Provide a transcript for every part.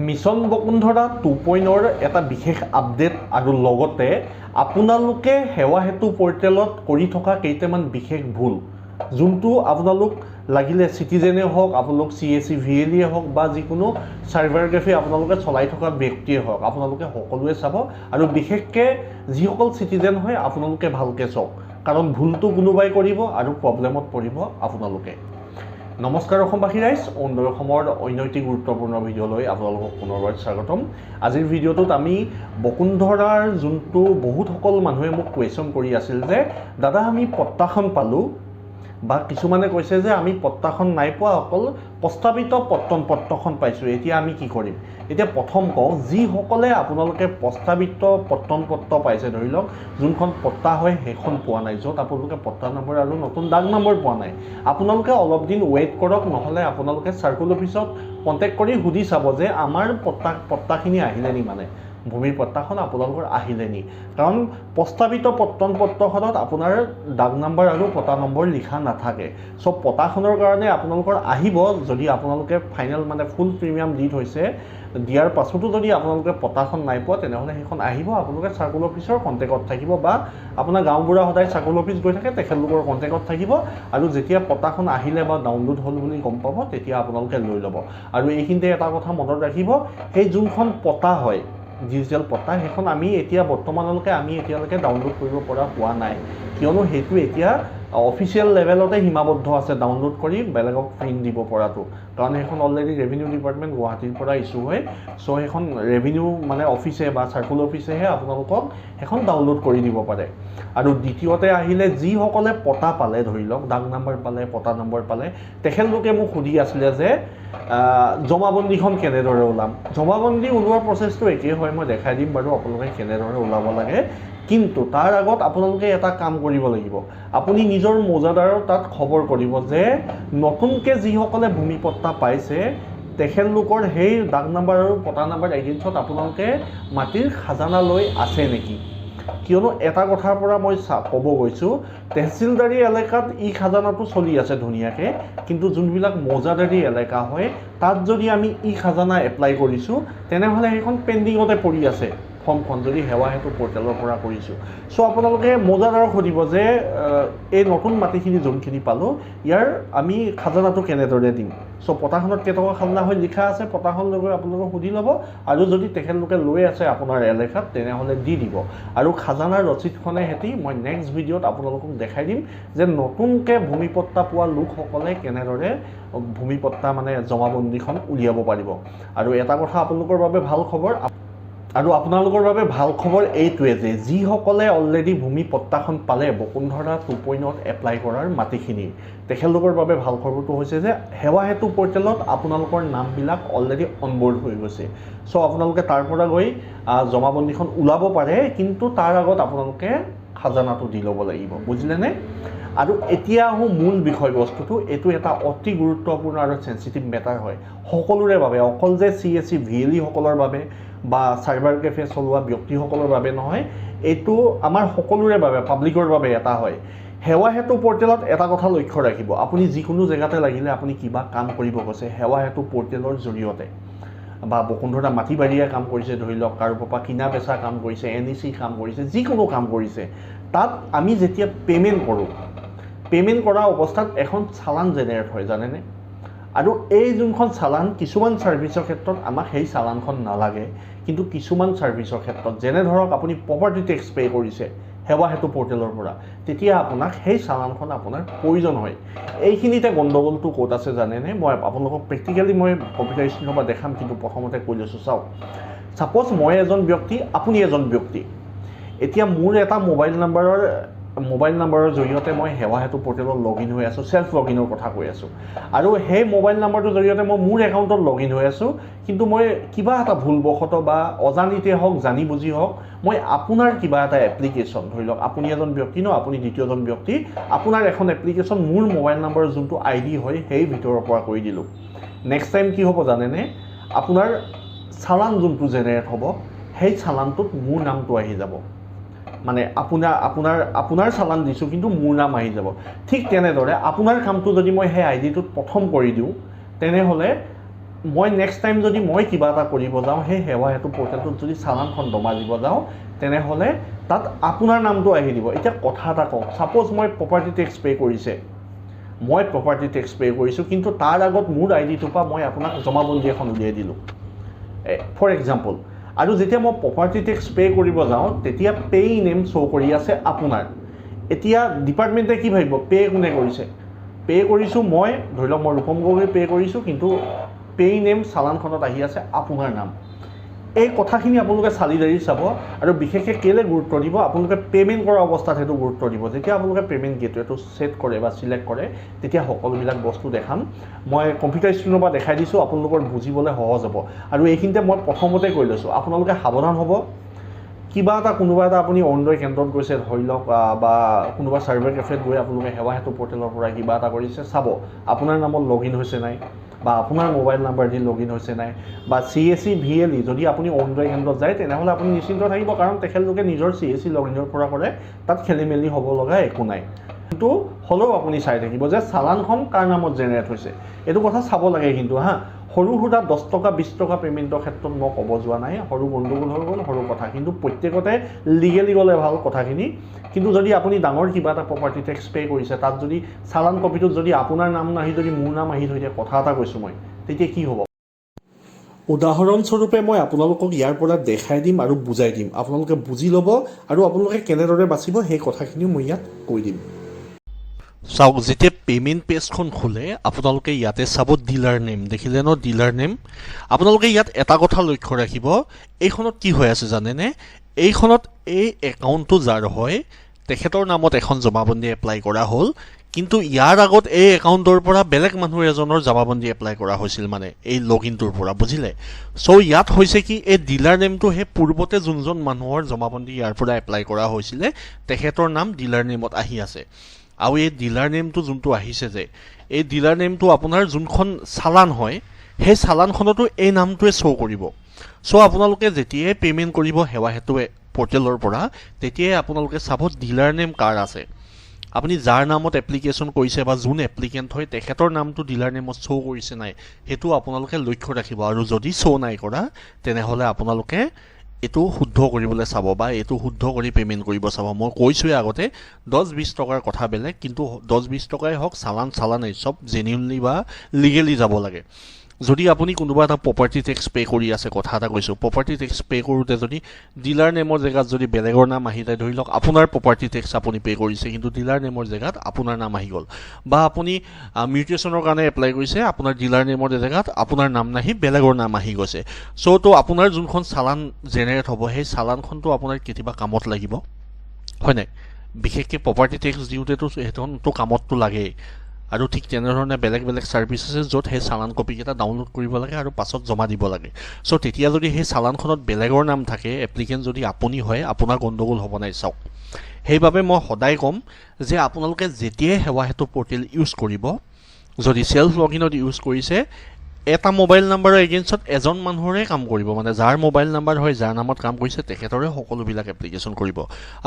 Mission বসুন্ধৰা 2.0 এটা বিশেষ update আৰু লগতে আপোনালোকে সেৱা হেতু পৰ্টেলত কৰি থকা কেইটামান বিশেষ ভুল যোনটো আপোনালোক লাগিলে সিটিজেনে হওক আপোনালোক CSE VLE হওক বা যিকোনো সাৰ্ভাৰ কেফে আপোনালোকে চলাই থকা ব্যক্তিয়ে হওক আপোনালোকে সকলোৱে চাব আৰু বিশেষকৈ যিসকল সিটিজেন হয় আপোনালোকে ভালকৈ চাওক কাৰণ ভুলটো কোনোবাই কৰিব আৰু প্ৰব্লেমত পৰিব আপোনালোকে নমস্কাৰ অসমবাসী ৰাইজ অন্যৰ অসমৰ অনৈতিক গুৰুত্বপূৰ্ণ ভিডিঅ'লৈ আপোনালোকক পুনৰবাৰ স্বাগতম আজিৰ ভিডিঅ'টোত আমি বসুন্ধৰাৰ যোনটো বহুত সকল মানুহে মোক কুৱেশ্যন কৰি আছিল যে দাদা আমি পট্টাখন পালো বা কিছুমানে কৈছে যে আমি পট্টাখন নাই পোৱা অকল প্ৰস্তাৱিত পত্ৰখন পাইছো এতিয়া আমি কি কৰিম এতিয়া প্ৰথম কওঁ যিসকলে আপোনালোকে প্ৰস্তাৱিত পত্ৰ পাইছে ধৰি লওক যোনখন পট্টা হয় সেইখন পোৱা নাই য'ত আপোনালোকে পট্টা নম্বৰ আৰু নতুন দাগ নম্বৰ পোৱা নাই আপোনালোকে অলপ দিন ৱেইট কৰক নহ'লে আপোনালোকে চাৰ্কুল অফিচত কণ্টেক্ট কৰি সুধি চাব যে আমাৰ পট্টাখিনি আহিলে নি মানে ভূমিৰ পট্টাখন আপোনালোকৰ আহিলে নি কাৰণ প্ৰস্তাৱিত পত্ৰখনত আপোনাৰ দাগ নম্বৰ আৰু পট্টা নম্বৰ লিখা নাথাকে সব পট্টাখনৰ কাৰণে আপোনালোকৰ আহিব যদি আপোনালোকে ফাইনেল মানে ফুল প্ৰিমিয়াম দি থৈছে দিয়াৰ পাছতো যদি আপোনালোকে পট্টাখন নাই পোৱা তেনেহ'লে সেইখন আহিব আপোনালোকে চাৰ্কুল অফিচৰ কণ্টেক্টত থাকিব বা আপোনাৰ গাঁওবুঢ়া সদায় চাৰ্কুল অফিচ গৈ থাকে তেখেতলোকৰ কণ্টেক্টত থাকিব আৰু যেতিয়া পট্টাখন আহিলে বা ডাউনলোড হ'ল বুলি গম পাব তেতিয়া আপোনালোকে লৈ ল'ব আৰু এইখিনিতে এটা কথা মনত ৰাখিব সেই যোনখন পট্টা হয় ডিজিটেল পট্টা সেইখন আমি এতিয়া বৰ্তমানলৈকে এতিয়ালৈকে ডাউনলোড কৰিব পৰা হোৱা নাই কিয়নো সেইটো এতিয়া অফিচিয়েল লেভেলতে সীমাবদ্ধ আছে ডাউনলোড কৰি বেলেগক প্ৰিণ্ট দিব পৰাটো কাৰণ সেইখন অলৰেডি ৰেভিনিউ ডিপাৰ্টমেণ্ট গুৱাহাটীৰ পৰা ইছ্যু হয় চ' সেইখন ৰেভিনিউ মানে অফিচে বা চাৰ্কুল অফিচেহে আপোনালোকক সেইখন ডাউনলোড কৰি দিব পাৰে আৰু দ্বিতীয়তে আহিলে যিসকলে পট্টা পালে ধৰি লওক দাগ নম্বৰ পালে পট্টা নম্বৰ পালে তেখেতলোকে মোক সুধি আছিলে যে জমাবন্দীখন কেনেদৰে ওলাম জমাবন্দী ওলোৱাৰ প্ৰচেছটো একেই হয় মই দেখাই দিম বাৰু আপোনালোকে কেনেদৰে ওলাব লাগে কিন্তু তাৰ আগত আপোনালোকে এটা কাম কৰিব লাগিব আপুনি নিজৰ মৌজাদাৰৰ তাত খবৰ কৰিব যে নতুনকৈ যিসকলে ভূমি পট্টা পাইছে তেখেতলোকৰ সেই দাগ নম্বৰ আৰু পট্টা নম্বৰ এগেইনষ্টত আপোনালোকে মাটিৰ খাজানা লৈ আছে নেকি কিয়নো এটা কথাৰ পৰা মই ক'ব গৈছোঁ তহচিলদাৰী এলেকাত ই খাজানাটো চলি আছে ধুনীয়াকৈ কিন্তু যোনবিলাক মৌজাদাৰী এলেকা হয় তাত যদি আমি ই খাজানা এপ্লাই কৰিছোঁ তেনেহ'লে সেইখন পেণ্ডিঙতে পৰি আছে ফৰ্মখন যদি সেৱা হেতু পৰ্টেলৰ পৰা কৰিছোঁ চ' আপোনালোকে মৌজাদাৰক সুধিব যে এই নতুন মাটিখিনি যোনখিনি পালোঁ ইয়াৰ আমি খাজানাটো কেনেদৰে দিম চ' পট্টাখনত কেইটকা খাজানা হৈ লিখা আছে পট্টাখন লৈ আপোনালোকে সুধি ল'ব আৰু যদি তেখেতলোকে লৈ আছে আপোনাৰ এলেকাত তেনেহ'লে দি দিব আৰু খাজানাৰ ৰচিদখনে সেতি মই নেক্সট ভিডিঅ'ত আপোনালোকক দেখাই দিম যে নতুনকৈ ভূমি পট্টা পোৱা লোকসকলে কেনেদৰে ভূমি পট্টা মানে জমাবন্দীখন উলিয়াব পাৰিব আৰু এটা কথা আপোনালোকৰ বাবে ভাল খবৰ আৰু আপোনালোকৰ বাবে ভাল খবৰ এইটোৱে যে যিসকলে অলৰেডি ভূমি পট্টাখন পালে বসুন্ধৰা 2.0 এপ্লাই কৰাৰ মাটিখিনি তেখেতলোকৰ বাবে ভাল খবৰটো হৈছে যে সেৱা হেতু পৰ্টেলত আপোনালোকৰ নামবিলাক অলৰেডি অনবোৰ্ড হৈ গৈছে চ' আপোনালোকে তাৰ পৰা গৈ জমাবন্দীখন ওলাব পাৰে কিন্তু তাৰ আগত আপোনালোকে খাজানাটো দি ল'ব লাগিব বুজিলেনে আৰু এতিয়া আহোঁ মূল বিষয়বস্তুটো এইটো এটা অতি গুৰুত্বপূৰ্ণ আৰু চেঞ্চিটিভ মেটাৰ হয় সকলোৰে বাবে অকল যে CSE VLE সকলৰ বাবে বা চাইবাৰ কেফে চলোৱা ব্যক্তিসকলৰ বাবে নহয় এইটো আমাৰ সকলোৰে বাবে পাব্লিকৰ বাবে এটা হয় সেৱা হেতু পৰ্টেলত এটা কথা লক্ষ্য ৰাখিব আপুনি যিকোনো জেগাতে লাগিলে আপুনি কিবা কাম কৰিব গৈছে সেৱা হেতু পৰ্টেলৰ জৰিয়তে বা বসুন্ধৰা মাটি বাৰীয়ে কাম কৰিছে ধৰি লওক কাৰোবাৰ পৰা কিনা বেচা কাম কৰিছে NEC কাম কৰিছে যিকোনো কাম কৰিছে তাত আমি যেতিয়া পে'মেণ্ট কৰা অৱস্থাত এখন চালান জেনেৰেট হয় জানেনে আৰু এই যোনখন চালান কিছুমান ছাৰ্ভিচৰ ক্ষেত্ৰত আমাক সেই চালানখন নালাগে কিন্তু কিছুমান ছাৰ্ভিচৰ ক্ষেত্ৰত যেনে ধৰক আপুনি প্ৰপাৰ্টি টেক্স পে' কৰিছে সেৱা হেতু পৰ্টেলৰ পৰা তেতিয়া আপোনাক সেই চালানখন আপোনাৰ প্ৰয়োজন হয় এইখিনিতে গণ্ডগোলটো ক'ত আছে জানেনে মই আপোনালোকক প্ৰেক্টিকেলি মই কম্পিউটাৰ স্ক্ৰীণৰ পৰা দেখাম কিন্তু প্ৰথমতে কৈ লৈছোঁ চাওক ছাপ'জ মই এজন ব্যক্তি আপুনি এজন ব্যক্তি এতিয়া মোৰ এটা মোবাইল নাম্বাৰৰ জৰিয়তে মই সেৱা হেতু পৰ্টেলত লগইন হৈ আছোঁ সেল্ফ লগইনৰ কথা কৈ আছোঁ আৰু সেই মোবাইল নাম্বাৰটোৰ জৰিয়তে মই মোৰ একাউণ্টত লগইন হৈ আছোঁ কিন্তু মই কিবা এটা ভুলবশতঃ বা অজানিতে হওক জানি বুজি হওক মই আপোনাৰ কিবা এটা এপ্লিকেশ্যন ধৰি লওক আপুনি এজন ব্যক্তি ন আপুনি দ্বিতীয়জন ব্যক্তি আপোনাৰ এখন এপ্লিকেশ্যন মোৰ মোবাইল নাম্বাৰৰ যোনটো ID হয় সেই ভিতৰৰ পৰা কৰি দিলোঁ নেক্সট টাইম কি হ'ব জানেনে আপোনাৰ চালান যোনটো জেনেৰেট হ'ব সেই চালানটোত মোৰ নামটো আহি যাব মানে আপোনাৰ চালান দিছোঁ কিন্তু মোৰ নাম আহি যাব ঠিক তেনেদৰে আপোনাৰ কামটো যদি মই সেই ID টোত প্ৰথম কৰি দিওঁ তেনেহ'লে মই নেক্সট টাইম যদি মই কিবা এটা কৰিব যাওঁ সেই সেৱা হেতু পৰ্টেলটোত যদি চালানখন জমা দিব যাওঁ তেনেহ'লে তাত আপোনাৰ নামটো আহি দিব। এতিয়া কথা এটা কওঁ, ছাপ'জ মই প্ৰপাৰ্টি টেক্স পে' কৰিছে, মই প্ৰপাৰ্টি টেক্স পে' কৰিছোঁ, কিন্তু তাৰ আগত মোৰ আইডিটোৰ পৰা মই আপোনাক জমাবন্দী এখন উলিয়াই দিলোঁ ফৰ এক্সাম্পল, আৰু যেতিয়া মই প্ৰপাৰ্টি টেক্স পে' কৰিব যাওঁ তেতিয়া পেই নেম শ্ব' কৰি আছে আপোনাৰ। এতিয়া ডিপাৰ্টমেণ্টে কি ভাবিব, পে' কোনে কৰিছে, পে' কৰিছোঁ মই, ধৰি লওক মই ৰূপম গগৈ পে' কৰিছোঁ, কিন্তু পেই নেম চালানখনত আহি আছে আপোনাৰ নাম। এই কথাখিনি আপোনালোকে চালি জাৰি চাব, আৰু বিশেষকৈ কেলৈ গুৰুত্ব দিব, আপোনালোকে পে'মেণ্ট কৰা অৱস্থাত সেইটো গুৰুত্ব দিব। যেতিয়া আপোনালোকে পে'মেণ্ট গেটৱেটো ছেট কৰে বা ছিলেক্ট কৰে তেতিয়া সকলোবিলাক বস্তু দেখাম। মই কম্পিউটাৰ স্ক্ৰীণৰ পৰা দেখাই দিছোঁ, আপোনালোকৰ বুজিবলৈ সহজ হ'ব। আৰু এইখিনিতে মই প্ৰথমতে কৈ লৈছোঁ, আপোনালোকে সাৱধান হ'ব। কোনোবা এটা আপুনি অৰুণোদয় কেন্দ্ৰত গৈছে ধৰি লওক, বা কোনোবা চাৰ্ভাৰ কেফেত গৈ আপোনালোকে সেৱা হেতু পৰ্টেলৰ পৰা কিবা এটা কৰিছে, চাব আপোনাৰ নামত লগ ইন হৈছে নাই, বা আপোনাৰ mobile number the log in হৈছে নাই, বা CSE VLE যদি আপুনি অৰুণোদয় কেন্দ্ৰত যায় তেনেহ'লে আপুনি নিশ্চিন্ত থাকিব, কাৰণ তেখেতলোকে নিজৰ CSE লগ ইনৰ পৰা কৰে, তাত খেলি মেলি হ'ব লগা একো নাই। কিন্তু হ'লেও আপুনি চাই থাকিব যে চালানখন কাৰ নামত জেনেৰেট হৈছে, এইটো কথা চাব লাগে কিন্তু সৰু সুৰা 10 টকা 20 টকা পে'মেণ্টৰ ক্ষেত্ৰত মই ক'ব যোৱা নাই, সৰু গণ্ডগোল হৈ গ'ল, সৰু কথা, কিন্তু প্ৰত্যেকতে লিগেলি গ'লে ভাল কথাখিনি। কিন্তু যদি আপুনি ডাঙৰ কিবা এটা প্ৰপাৰ্টি টেক্স পে' কৰিছে, তাত যদি চালান কপিটোত যদি আপোনাৰ নাম নাহি যদি মোৰ নাম আহি থৈ দিয়ে, কথা এটা কৈছোঁ মই, তেতিয়া কি হ'ব। উদাহৰণস্বৰূপে মই আপোনালোকক ইয়াৰ পৰা দেখাই দিম আৰু বুজাই দিম, আপোনালোকে বুজি ল'ব, আৰু আপোনালোকে কেনেদৰে বাচিব সেই কথাখিনিও মই ইয়াত কৈ দিম। চাওক, যেতিয়া পে'মেণ্ট পেজখন খোলে আপোনালোকে ইয়াতে চাব ডিলাৰ নেম, দেখিলে ন ডিলাৰ নেম। আপোনালোকে ইয়াত এটা কথা লক্ষ্য ৰাখিব, এইখনত কি হৈ আছে জানেনে, এইখনত এই একাউণ্টটো যাৰ হয় তেখেতৰ নামত এখন জমাবন্দী এপ্লাই কৰা হ'ল, কিন্তু ইয়াৰ আগত এই একাউণ্টৰ পৰা বেলেগ মানুহ এজনৰ জমাবন্দী এপ্লাই কৰা হৈছিল, মানে এই লগ ইনটোৰ পৰা, বুজিলে। চ' ইয়াত হৈছে কি, এই ডিলাৰ নেমটো সেই পূৰ্বতে যোনজন মানুহৰ জমাবন্দী ইয়াৰ পৰা এপ্লাই কৰা হৈছিলে তেখেতৰ নাম ডিলাৰ নেমত আহি আছে। আৰু এই ডিলাৰ নেমটো যোনটো আহিছে যে, এই ডিলাৰ নেমটো আপোনাৰ যোনখন চালান হয় সেই চালানখনতো এই নামটোৱে শ্ব' কৰিব। চ' আপোনালোকে যেতিয়াই পে'মেণ্ট কৰিব সেৱা হেতু পৰ্টেলৰ পৰা, তেতিয়াই আপোনালোকে চাব ডিলাৰ নেম কাৰ আছে। আপুনি যাৰ নামত এপ্লিকেশ্যন কৰিছে বা যোন এপ্লিকেণ্ট হয় তেখেতৰ নামটো ডিলাৰ নেমত শ্ব' কৰিছে নাই সেইটো আপোনালোকে লক্ষ্য ৰাখিব, আৰু যদি শ্ব' নাই কৰা তেনেহ'লে আপোনালোকে এইটো শুদ্ধ কৰিবলৈ চাব, বা এইটো শুদ্ধ কৰি পে'মেণ্ট কৰিব চাব। মই কৈছোঁৱে আগতে 10-20 টকাৰ কথা বেলেগ, কিন্তু 10-20 টকাই হওক, চালানেই চব জেনুইনলি বা লিগেলি যাব লাগে। যদি আপুনি কোনোবা এটা প্ৰপাৰ্টি টেক্স পে' কৰি আছে, কথা এটা কৈছোঁ, প্ৰপাৰ্টি টেক্স পে' কৰোঁতে যদি ডিলাৰ নেমৰ জেগাত যদি বেলেগৰ নাম আহি যায়, ধৰি লওক আপোনাৰ প্ৰপাৰ্টি টেক্স আপুনি পে' কৰিছে কিন্তু ডিলাৰ নেমৰ জেগাত আপোনাৰ নাম আহি গ'ল, বা আপুনি মিউটেশ্যনৰ কাৰণে এপ্লাই কৰিছে, আপোনাৰ ডিলাৰ নেমৰ জেগাত আপোনাৰ নাম নাহি বেলেগৰ নাম আহি গৈছে, চ' তো আপোনাৰ যোনখন চালান জেনেৰেট হ'ব সেই চালানখনটো আপোনাৰ কেতিয়াবা কামত লাগিব, হয় নাই। বিশেষকৈ প্ৰপাৰ্টি টেক্স দিওঁতেতো সেইখনটো কামতটো লাগেই। আৰু ঠিক তেনেধৰণে বেলেগ বেলেগ ছাৰ্ভিচ আছে য'ত সেই চালান কপিকেইটা ডাউনলোড কৰিব লাগে আৰু পাছত জমা দিব লাগে। চ' তেতিয়া যদি সেই চালানখনত বেলেগৰ নাম থাকে, এপ্লিকেণ্ট যদি আপুনি হয়, আপোনাৰ গণ্ডগোল হ'ব নাই। চাওক, সেইবাবে মই সদায় ক'ম যে আপোনালোকে যেতিয়াই সেৱা হেতু পৰ্টেল ইউজ কৰিব, যদি ছেল্ফ লগ ইনত ইউজ কৰিছে, এটা মোবাইল নাম্বাৰৰ এগেইনষ্টত এজন মানুহৰে কাম কৰিব, মানে যাৰ মোবাইল নাম্বাৰ হয়, যাৰ নামত কাম কৰিছে তেখেতৰে সকলোবিলাক এপ্লিকেশ্যন কৰিব,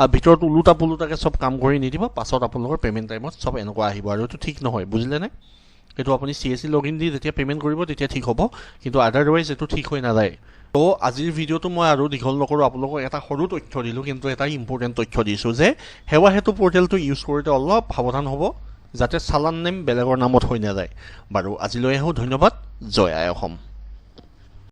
আৰু ভিতৰত ওলোটা পোলোটাকৈ চব কাম কৰি নিদিব, পাছত আপোনালোকৰ পে'মেণ্ট টাইমত চব এনেকুৱা আহিব, আৰু এইটো ঠিক নহয়, বুজিলেনে। এইটো আপুনি CSE লগ ইন দি যেতিয়া পে'মেণ্ট কৰিব তেতিয়া ঠিক হ'ব, কিন্তু আদাৰৱাইজ এইটো ঠিক হৈ নাযায়। তো আজিৰ ভিডিঅ'টো মই আৰু দীঘল নকৰোঁ, আপোনালোকক এটা সৰু তথ্য দিলোঁ, কিন্তু এটা ইম্পৰ্টেণ্ট তথ্য দিছোঁ যে সেৱা হেতু পৰ্টেলটো ইউজ কৰোঁতে অলপ সাৱধান হ'ব, যাতে চালান নেম বেলেগৰ নামত হৈ নাযায়। বাৰু আজিলৈ আহোঁ, ধন্যবাদ, জয় আই অসম।